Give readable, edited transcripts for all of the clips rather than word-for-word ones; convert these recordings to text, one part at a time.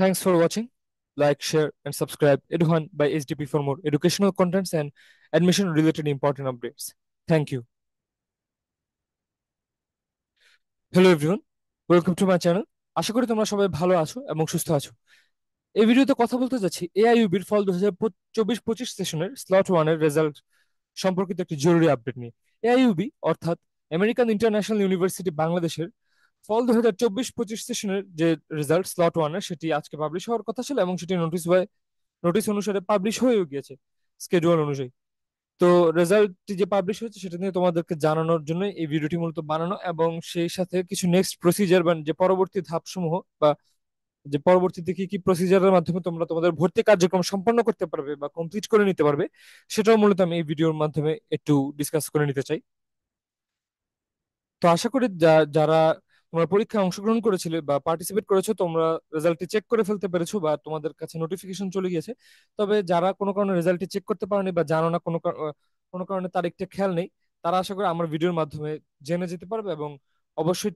Thanks for watching. Like, share, and subscribe Eduhan by SDP for more educational contents and admission related important updates. Thank you. Hello everyone, welcome to my channel. আশা করি তোমরা সবাই ভালো আছো এবং সুস্থ আছো। এই ভিডিওতে কথা বলতে যাচ্ছি এআইইউবির ফল 2024-25 সেশনের স্লট ওয়ানের রেজাল্ট সম্পর্কিত একটি জরুরি আপডেট নিয়ে। এআইইউবি অর্থাৎ আমেরিকান ইন্টারন্যাশনাল ইউনিভার্সিটি বাংলাদেশের ফল 2024-25 সেশনের যে রেজাল্ট স্লট ওয়ানের সেটি আজকে পাবলিশ হওয়ার কথা ছিল এবং সেটি নোটিশ অনুসারে পাবলিশ হয়েও গিয়েছে স্কেডিউল অনুযায়ী। তো রেজাল্টটি যে পাবলিশ হয়েছে সেটা নিয়ে তোমাদেরকে জানানোর জন্য এই ভিডিওটি মূলত বানানো, এবং সেই সাথে কিছু নেক্সট প্রসিজার বা যে পরবর্তী ধাপসমূহ বা যে পরবর্তীতে কি কি প্রসিজারের মাধ্যমে তোমরা তোমাদের ভর্তি কার্যক্রম সম্পন্ন করতে পারবে বা কমপ্লিট করে নিতে পারবে, সেটাও মূলত আমি এই ভিডিওর মাধ্যমে একটু ডিসকাস করে নিতে চাই। তো আশা করি যারা তোমরা পরীক্ষায় অংশগ্রহণ করেছিলে বা পার্টিসিপেট করেছো তোমরা রেজাল্টটি চেক করে ফেলতে পেরেছো বা তোমাদের কাছে নোটিফিকেশন চলে গিয়েছে। তবে যারা কোনো কারণে রেজাল্টটি চেক করতে পারেনি বা জানো না, কোনো কারণে তারিখটা খেয়াল নেই, তারা আশা করি আমার ভিডিওর মাধ্যমে জেনে যেতে পারবে এবং অবশ্যই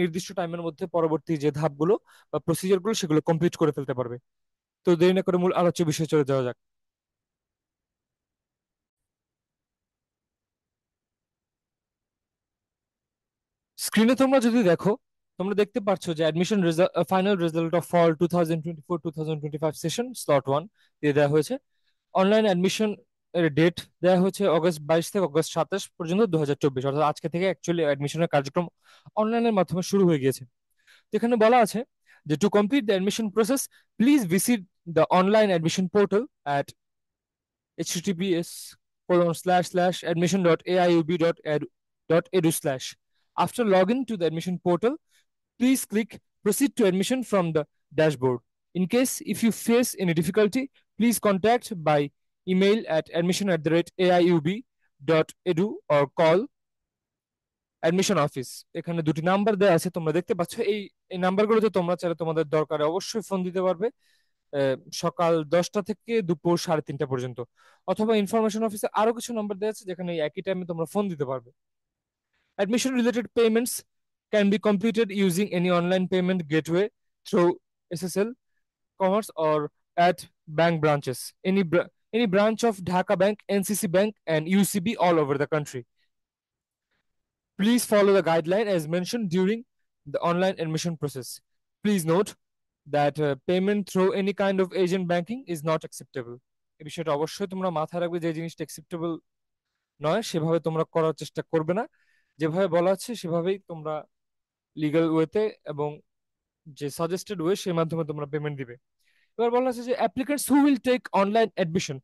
নির্দিষ্ট টাইমের মধ্যে পরবর্তী যে ধাপগুলো বা প্রসিজার গুলো সেগুলো কমপ্লিট করে ফেলতে পারবে। তো দেরি না করে মূল আলোচ্য বিষয়ে চলে যাওয়া যাক। স্ক্রিনে তোমরা যদি দেখো, তোমরা দেখতে পাচ্ছ যে admission result, final result of fall 2024-2025 session slot one দিয়ে দেওয়া হয়েছে। অনলাইন অ্যাডমিশন এর ডেট দেওয়া হয়েছে অগস্ট 22 থেকে অগস্ট 27 পর্যন্ত 2024, অর্থাৎ আজকে থেকে অ্যাকচুয়ালি অ্যাডমিশনের কার্যক্রম অনলাইনের মাধ্যমে শুরু হয়ে গিয়েছে। যেখানে বলা আছে যে to complete the admission process please visit the online admission portal at https://admission.aiub.edu/. After login to the admission portal, please click Proceed to Admission from the dashboard. In case if you face any difficulty, please contact by email at admission@aiub.edu or call admission office. এখানে দুটি number দেওয়া আছে, তোমরা দেখতে পাচ্ছ। এই নাম্বারগুলোতে তোমরা চাইলে তোমাদের দরকারে অবশ্যই ফোন দিতে পারবে সকাল 10টা থেকে দুপুর 3:30 পর্যন্ত। অথবা ইনফরমেশন অফিসে আরো কিছু নাম্বার দেওয়া আছে যেখানে এই একই টাইমে তোমরা ফোন দিতে পারবে। Admission related payments can be completed using any online payment gateway through SSL Commerce or at bank branches. Any branch of Dhaka Bank, NCC Bank, and UCB all over the country. Please follow the guideline as mentioned during the online admission process. Please note that payment through any kind of agent banking is not acceptable. এই বিষয়টা অবশ্যই তোমরা মাথায় রাখবে যে জিনিসটা acceptable নয় সেভাবে তোমরা করার চেষ্টা করবে না। যেভাবে বলা আছে সেভাবেই তোমরা লিগ্যাল ওয়েতে এবং যে সাজেস্টেড ওয়ে সেই মাধ্যমে তোমরা পেমেন্ট দিবে। এবার বলা আছে যে applicants who will take online admission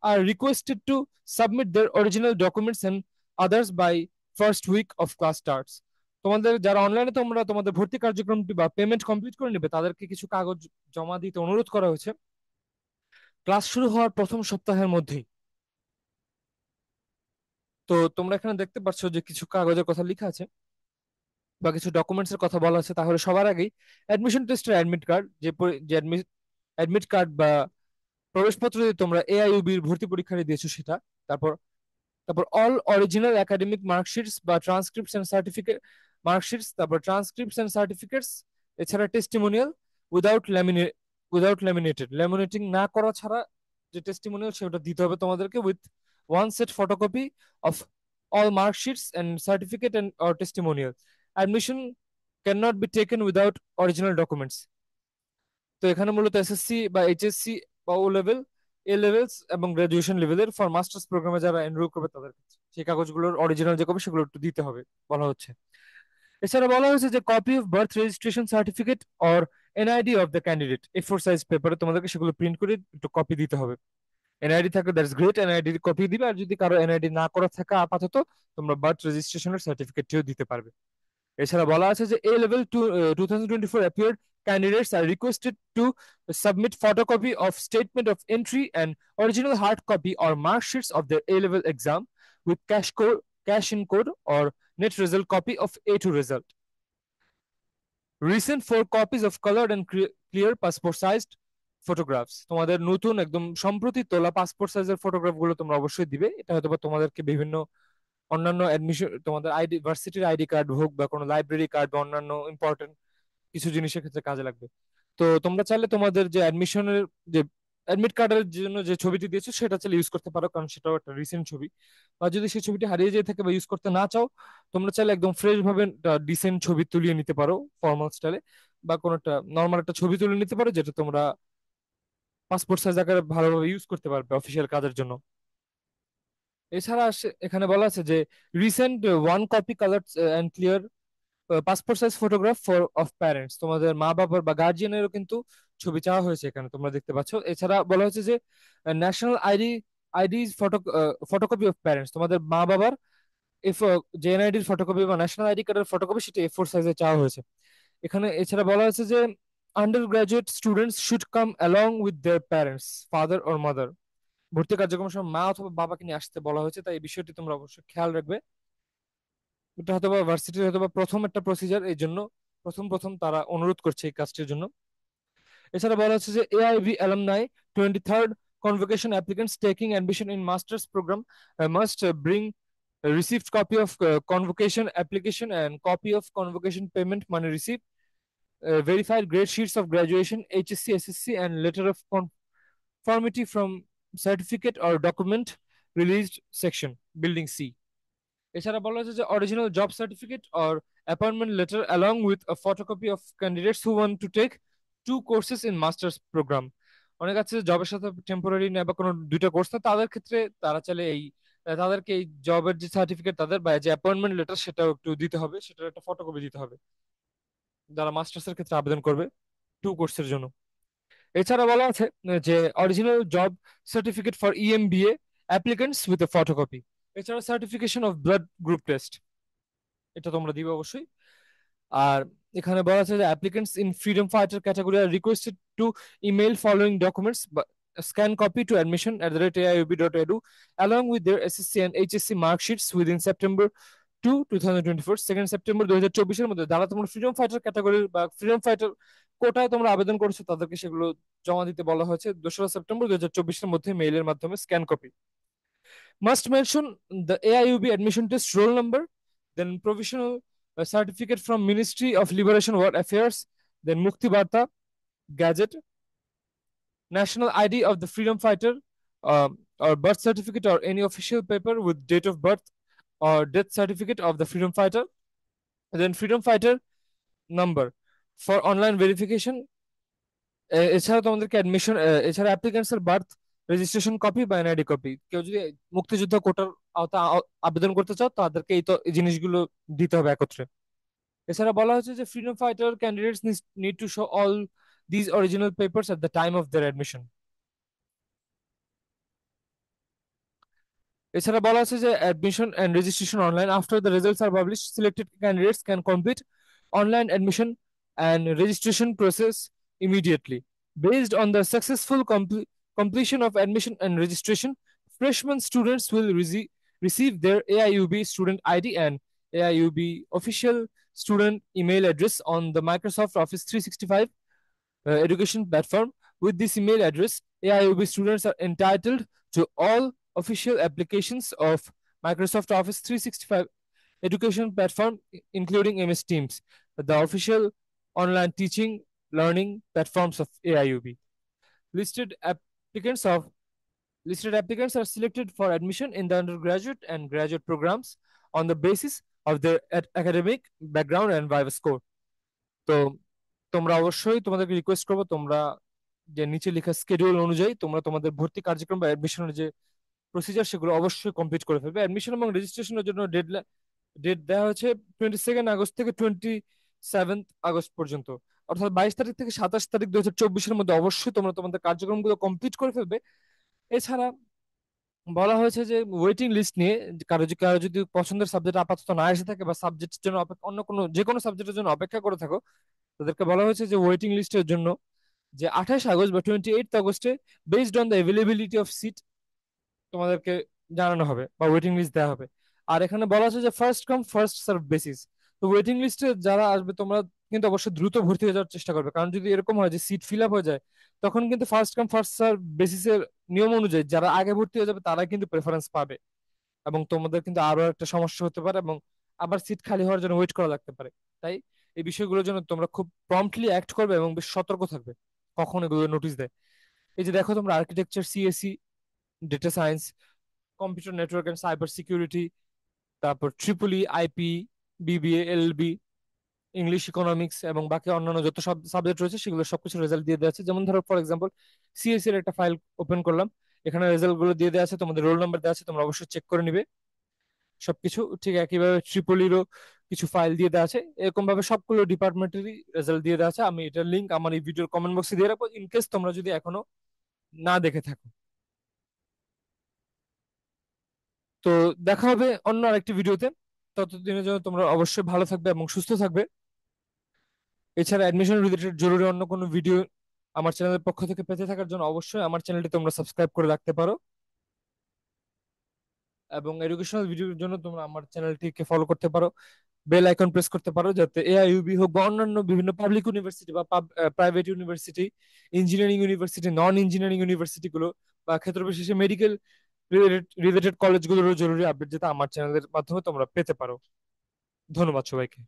are requested to submit their original documents and others by first week of class starts. তোমাদের যারা অনলাইনে তোমরা তোমাদের ভর্তি কার্যক্রমটি বা পেমেন্ট কমপ্লিট করে নেবে তাদেরকে কিছু কাগজ জমা দিতে অনুরোধ করা হয়েছে ক্লাস শুরু হওয়ার প্রথম সপ্তাহের মধ্যেই। তো তোমরা এখানে দেখতে পাচ্ছ যে কিছু কাগজের কথা লেখা আছে বা কিছু ডকুমেন্টস এর কথা বলা আছে। তাহলে সবার আগেই অ্যাডমিশন টেস্টের অ্যাডমিট কার্ড, যে অ্যাডমিট কার্ড বা প্রবেশপত্র দিয়ে তোমরা এআইইউবির ভর্তি পরীক্ষাটা দিয়েছো সেটা। তারপর তারপর অল অরিজিনাল একাডেমিক মার্কশিটস বা ট্রান্সক্রিপ্টস এন্ড সার্টিফিকেট মার্কশিটস, তারপর ট্রান্সক্রিপ্টস এন্ড সার্টিফিকেটস, এছাড়া টেস্টিমোনিয়াল উইদাউট ল্যামিনেটিং না করা ছাড়া যে টেস্টিমোনিয়াল সেটা দিতে হবে তোমাদেরকে with one set photocopy of all marksheets and certificate and or testimonial. Admission can not be taken without original documents. তো এখানে মূলত এসএসসি বা এইচএসসি বা ও লেভেল, এ লেভেলস এবং গ্রাজুয়েশন লেভেলের ফর মাস্টার্স প্রোগ্রামে যারা এনরোল করবে তাদের কাছে সেই কাগজগুলোর অরিজিনাল যে কপি সেগুলো একটু দিতে হবে বলা হচ্ছে। এছাড়া বলা হয়েছে যে copy of birth registration certificate or NID of the candidate A4 size পেপারে তোমাদেরকে সেগুলো প্রিন্ট করে একটু কপি দিতে হবে। এনআইডি থাকলে দ্যাটস গ্রেট, এনআইডি কপি দিবে। আর যদি কারো এনআইডি না করা থাকে আপাতত তোমরা বার্থ রেজিস্ট্রেশনের সার্টিফিকেটটিও দিতে পারবে। এছাড়া বলা আছে যে এ level 2024 appeared candidates are requested to submit photocopy of statement of entry and original hard copy or marksheets of the A level exam with cash in code or net result copy of A2 result. Recent 4 copies of colored and clear passport sized photographs. তোমাদের নতুন একদম সম্প্রতি তোলা passport সাইজের photograph গুলো তোমরা অবশ্যই দিবে। এটা হয়তো বা তোমাদেরকে বিভিন্ন অন্যান্য অ্যাডমিশন তোমাদের আইডি ভার্সিটির আইডি কার্ড হোক বা কোনো লাইব্রেরি কার্ড বা অন্যান্য ইম্পর্টেন্ট কিছু জিনিসের ক্ষেত্রে কাজে লাগবে। তো তোমরা চাইলে তোমাদের যে অ্যাডমিশনের যে অ্যাডমিট কার্ডের জন্য যে ছবিটি দিয়েছো সেটা চাইলে ইউজ করতে পারো, কারণ সেটাও একটা রিসেন্ট ছবি। আর যদি সেই ছবিটি হারিয়ে যেয়ে থাকে বা ইউজ করতে না চাও, তোমরা চাইলে একদম ফ্রেশ ভাবে ডিসেন্ট ছবি তুলিয়ে নিতে পারো ফর্মাল স্টাইলে, বা কোনো একটা নর্মাল একটা ছবি তুলে নিতে পারো যেটা তোমরা পাসপোর্ট সাইজ আকারে ভালোভাবে ইউজ করতে পারবে অফিসিয়াল কাজের জন্য। এছাড়া এখানে বলা আছে যে recent one copy colour and clear passport size photograph for of parents, তোমাদের মা বাবার বা গার্জিয়ানেরও কিন্তু ছবি চাওয়া হয়েছে এখানে তোমরা দেখতে পাচ্ছ। এছাড়া বলা হয়েছে যে national ID photocopy of parents, তোমাদের মা বাবার এফ যে এনআইডির ফটোকপি বা ন্যাশনাল আইডি কার্ডের ফটোকপি সেটা A4 সাইজে চাওয়া হয়েছে এখানে। এছাড়া বলা হয়েছে যে undergraduate students should come along with their parents, father or mother. ভর্তি কার্যক্রমের সময় মা অথবা বাবাকে নিয়ে আসতে বলা হয়েছে, তাই এই বিষয়টি তোমরা অবশ্যই খেয়াল রাখবে। এটা হয়তো বা ভার্সিটির হয়তো বা প্রথম একটা প্রসিজার, এই জন্য প্রথম প্রথম তারা অনুরোধ করছে এই কাজটির জন্য। এছাড়া বলা হচ্ছে যে AIB alumni 23rd convocation applicants taking admission in master's program must bring a received copy of convocation application and copy of convocation payment money received, verified grade sheets of graduation, HSC, SSC, and letter of conformity from certificate or document released section, building C. এছাড়া বলা হয়েছে যে original job certificate or appointment letter along with a photocopy of candidates who want to take 2 courses in masters programme. অনেক আছে জবের সাথে temporary নেয় বা কোনো দুইটা কোর্স, তাদের ক্ষেত্রে তারা চাইলে এই তাদেরকে এই জবের যে সার্টিফিকেট তাদের বা যে অ্যাপয়েন্টমেন্ট লেটার সেটাও একটু দিতে হবে, সেটার একটা ফটোকপি দিতে হবে যারা মাস্টার্সের ক্ষেত্রে আবেদন করবে 2 কোর্সের জন্য। এছাড়া বলা আছে যে original job certificate for EMBA applicants with a photocopy. এছাড়া certification of blood group test, এটা তোমরা দিবে অবশ্যই। আর এখানে বলা আছে যে applicants in freedom fighter category are requested to email following documents scan copy to admission@aiub.edu along with their SSC and HSC mark sheets within September 2 2024, 2nd September 2024 এর মধ্যে যারা তোমরা ফ্রিডম ফাইটার ক্যাটাগরির বা ফ্রিডম ফাইটার কোটায় তোমরা আবেদন করেছো তাদেরকে সেগুলো জমা দিতে বলা হয়েছে 2রা সেপ্টেম্বর 2024 এর মধ্যে মেইলের মাধ্যমে scan copy. Must mention the AIUB admission test roll number, then provisional certificate from Ministry of Liberation World Affairs, then Mukti Barta, Gadget, national ID of the freedom fighter, or birth certificate or any official paper with date of birth or death certificate of the freedom fighter, then freedom fighter number for online verification। এছাড়া তোমাদেরকে admission, এছাড়া applicants এর birth registration copy বা NID copy, কেউ যদি মুক্তিযুদ্ধ কোটার আওতা আবেদন করতে চাও তাদেরকে এই জিনিসগুলো দিতে হবে একত্রে। এছাড়া বলা হচ্ছে যে freedom fighter candidates need to show all these original papers at the time of their admission. এছাড়া বলা আছে যে admission and registration online after the results are publish selected candidates can complete online admission and registration process immediately. Based on the successful completion of admission and registration, freshman students will receive their AIUB student ID and AIUB official student email address on the Microsoft Office 365 education platform. With this email address, AIOB students are entitled to all official applications of Microsoft Office 365 education platform, including MS Teams, the official online teaching learning platforms of AIUB. Listed applicants of Listed applicants are selected for admission in the undergraduate and graduate programs on the basis of their academic background and Viva score. তো তোমরা অবশ্যই তোমাদেরকে request করবো তোমরা যে নিচে লেখা schedule অনুযায়ী তোমরা তোমাদের ভর্তি কার্যক্রম বা অ্যাডমিশনের যে প্রসিজার সেগুলো অবশ্যই কমপ্লিট করে ফেলবে। অ্যাডমিশন এবং রেজিস্ট্রেশনের জন্য ডেট দেওয়া হয়েছে 22 আগস্ট থেকে 27 আগস্ট পর্যন্ত, অর্থাৎ 22 তারিখ থেকে 27 তারিখ 2024-এর মধ্যে অবশ্যই তোমরা তোমাদের কার্যক্রমগুলো কমপ্লিট করে ফেলবে। এছাড়া বলা হয়েছে যে ওয়েটিং লিস্ট নিয়ে কারো যদি পছন্দের সাবজেক্ট আপাতত না এসে থাকে বা সাবজেক্টের জন্য অন্য কোনো যে কোনো সাবজেক্টের জন্য অপেক্ষা করে থাকো, তাদেরকে বলা হয়েছে যে ওয়েটিং লিস্টের জন্য যে 28 আগস্ট বা 28 আগস্টে based on the availability of seat তোমাদেরকে জানানো হবে বা ওয়েটিং লিস্ট দেওয়া হবে। আর এখানে বলা আছে যে first come first serve basis, তো ওয়েটিং লিস্টে যারা আসবে তোমরা কিন্তু অবশ্যই দ্রুত ভর্তি হয়ে যাওয়ার চেষ্টা করবে, কারণ যদি এরকম হয় যে সিট ফিল আপ হয়ে যায় তখন কিন্তু ফার্স্ট কাম ফার্স্ট সার্ভ বেসিসের নিয়ম অনুযায়ী যারা আগে ভর্তি হয়ে যাবে তারা কিন্তু প্রেফারেন্স পাবে, এবং তোমাদের কিন্তু আরো একটা সমস্যা হতে পারে এবং আবার সিট খালি হওয়ার জন্য ওয়েট করা লাগতে পারে। তাই এই বিষয়গুলোর জন্য তোমরা খুব প্রম্পটলি অ্যাক্ট করবে এবং বেশ সতর্ক থাকবে কখন এগুলো নোটিশ দেয়। এই যে দেখো তোমরা architecture, CSC, data science, computer network and cyber security, তারপর triple E, IP, BBA, LB, English, economics এবং বাকি অন্যান্য যত সব সাবজেক্ট রয়েছে সেগুলো সবকিছু রেজাল্ট দিয়ে দেওয়া আছে। যেমন ধরো ফর এক্সাম্পল সিএসসি এর একটা ফাইল ওপেন করলাম, এখানে রেজাল্ট গুলো দিয়ে দেওয়া আছে, তোমাদের রোল নাম্বার দেওয়া আছে, তোমরা অবশ্যই চেক করে নিবে সবকিছু। ঠিক একইভাবে ট্রিপলিরও কিছু ফাইল দিয়ে দেওয়া আছে, এরকম ভাবে সবগুলো ডিপার্টমেন্টেরই রেজাল্ট দিয়ে দেওয়া আছে। আমি এটার লিঙ্ক আমার এই ভিডিওর কমেন্ট বক্সে দিয়ে রাখবো, ইন কেস তোমরা যদি এখনো না দেখে থাকো। তো দেখা হবে অন্য আরেকটি ভিডিওতে। ততদিনের জন্য তোমরা অবশ্যই ভালো থাকবে এবং সুস্থ থাকবে। এছাড়া অ্যাডমিশন রিলেটেড জরুরি অন্য কোনো ভিডিও আমার চ্যানেলের পক্ষ থেকে পেতে থাকার জন্য অবশ্যই আমার চ্যানেলটি তোমরা সাবস্ক্রাইব করে রাখতে পারো, এবং এডুকেশনাল ভিডিওর জন্য তোমরা আমার চ্যানেলটিকে ফলো করতে পারো, বেল আইকন প্রেস করতে পারো, যাতে এআইইউবি হোক বা অন্যান্য বিভিন্ন পাবলিক ইউনিভার্সিটি বা প্রাইভেট ইউনিভার্সিটি, ইঞ্জিনিয়ারিং ইউনিভার্সিটি, নন ইঞ্জিনিয়ারিং ইউনিভার্সিটি গুলো বা ক্ষেত্র বিশেষে মেডিকেল রিলেটেড কলেজগুলোরও জরুরি আপডেট যাতে আমার চ্যানেলের মাধ্যমে তোমরা পেতে পারো। ধন্যবাদ সবাইকে।